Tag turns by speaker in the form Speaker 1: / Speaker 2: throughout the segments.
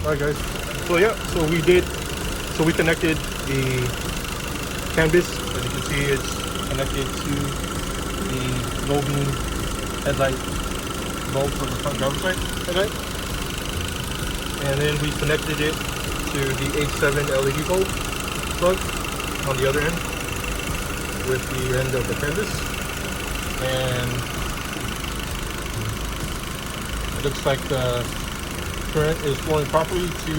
Speaker 1: Alright guys, so we connected the canvas. As you can see, it's connected to the low beam headlight bulb for the front driver's side headlight, and then we connected it to the H7 LED bulb plug on the other end with the end of the canvas, and it looks like the current is flowing properly to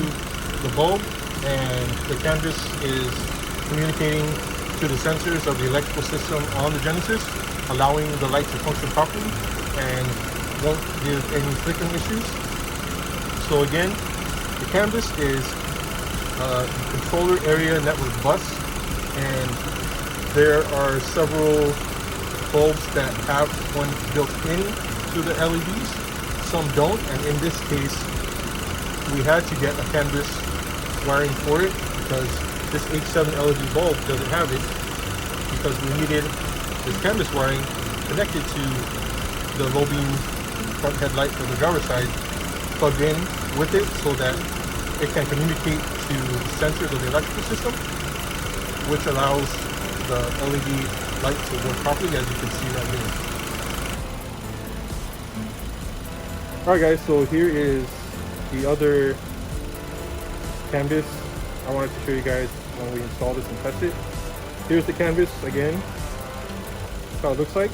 Speaker 1: the bulb, and the canvas is communicating to the sensors of the electrical system on the Genesis, allowing the light to function properly and won't give any flickering issues. So again, the canvas is a controller area network bus, and there are several bulbs that have one built in to the LEDs, some don't, and in this case we had to get a canvas wiring for it because this H7 LED bulb doesn't have it, because we needed this canvas wiring connected to the low beam front headlight for the driver's side plugged in with it so that it can communicate to sensors of the electrical system, which allows the LED light to work properly, as you can see right here. Alright guys, so here is the other canvas I wanted to show you guys when we install this and test it. Here's the canvas again. That's how it looks like.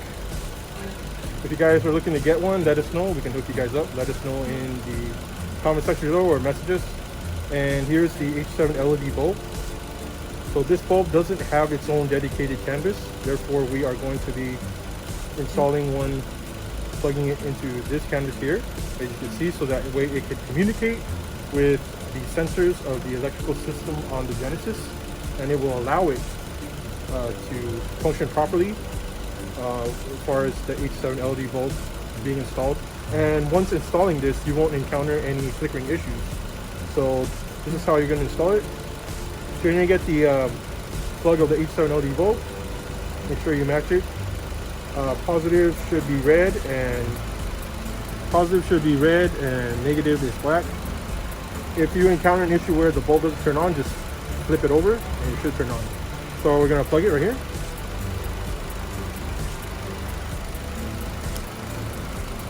Speaker 1: If you guys are looking to get one, let us know. We can hook you guys up. Let us know in the comment section below or message us. And here's the H7 LED bulb. So this bulb doesn't have its own dedicated canvas, therefore we are going to be installing one, plugging it into this canvas here, as you can see, so that way it can communicate with the sensors of the electrical system on the Genesis, and it will allow it to function properly as far as the H7 LED bulb being installed. And once installing this, you won't encounter any flickering issues. So this is how you're going to install it. So you're going to get the plug of the H7 LED bulb. Make sure you match it. Positive should be red and negative is black. If you encounter an issue where the bulb doesn't turn on, just flip it over and it should turn on. So we're going to plug it right here.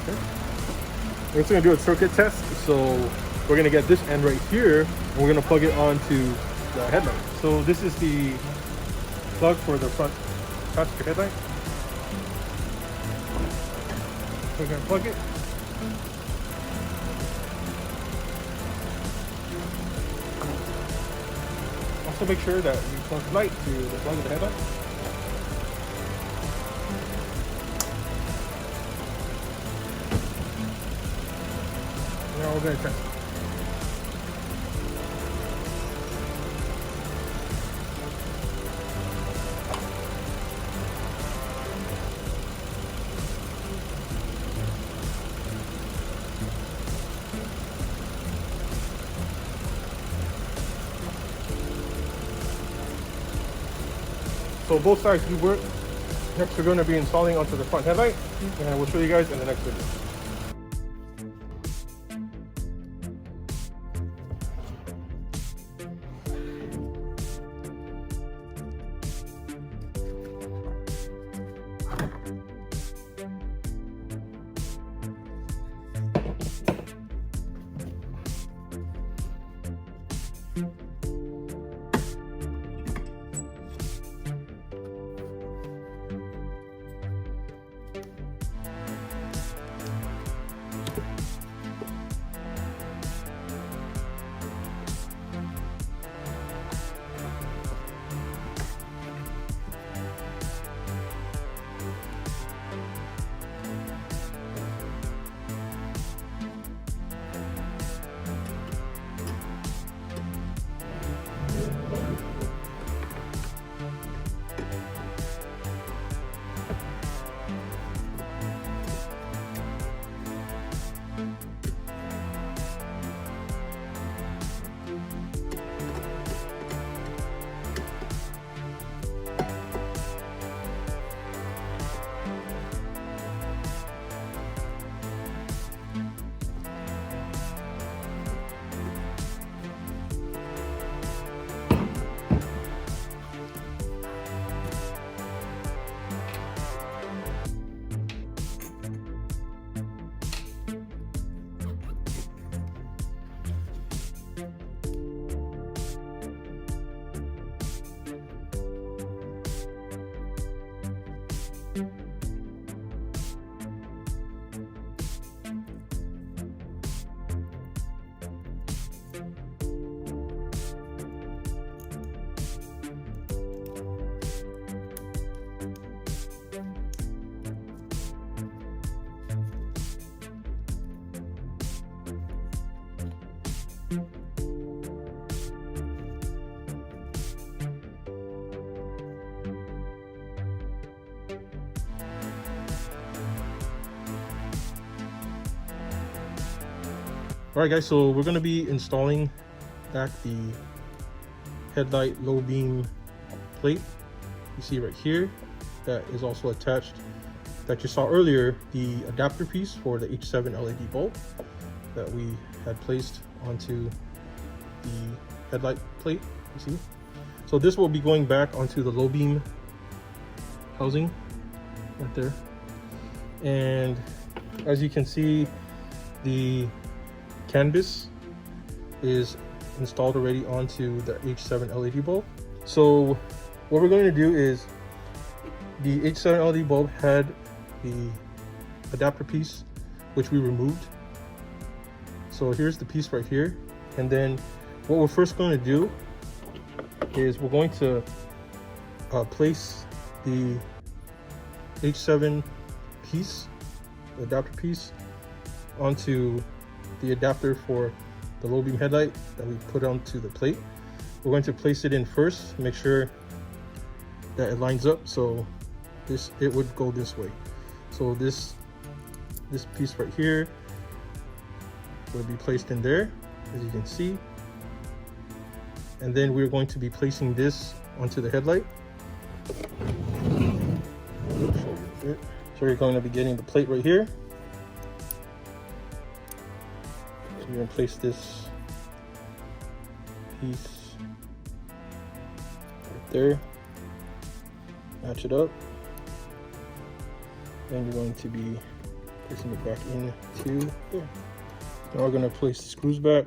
Speaker 1: Okay. We're just going to do a circuit test. So we're going to get this end right here and we're going to plug it onto the headlight. So this is the plug for the front passenger headlight. We're going to plug it. Also make sure that you plug the light to the plug of the headlight. Now we're going to test it. So both sides do work. Next we're going to be installing onto the front headlight, and we'll show you guys in the next video. All right, guys, so we're going to be installing back the headlight low beam plate. You see right here, that is also attached, that you saw earlier, the adapter piece for the H7 LED bulb that we had placed onto the headlight plate, you see. So this will be going back onto the low beam housing right there. And as you can see, the canvas is installed already onto the H7 LED bulb. So what we're going to do is, the H7 LED bulb had the adapter piece which we removed. So here's the piece right here. And then what we're first going to do is we're going to place the H7 piece, the adapter piece, onto the adapter for the low beam headlight that we put onto the plate. We're going to place it in first, make sure that it lines up, so it would go this way. So this piece right here will be placed in there, as you can see. And then we're going to be placing this onto the headlight. So we're going to be getting the plate right here. So you're going to place this piece right there, match it up, and you're going to be placing it back into there. Now we're going to place the screws back.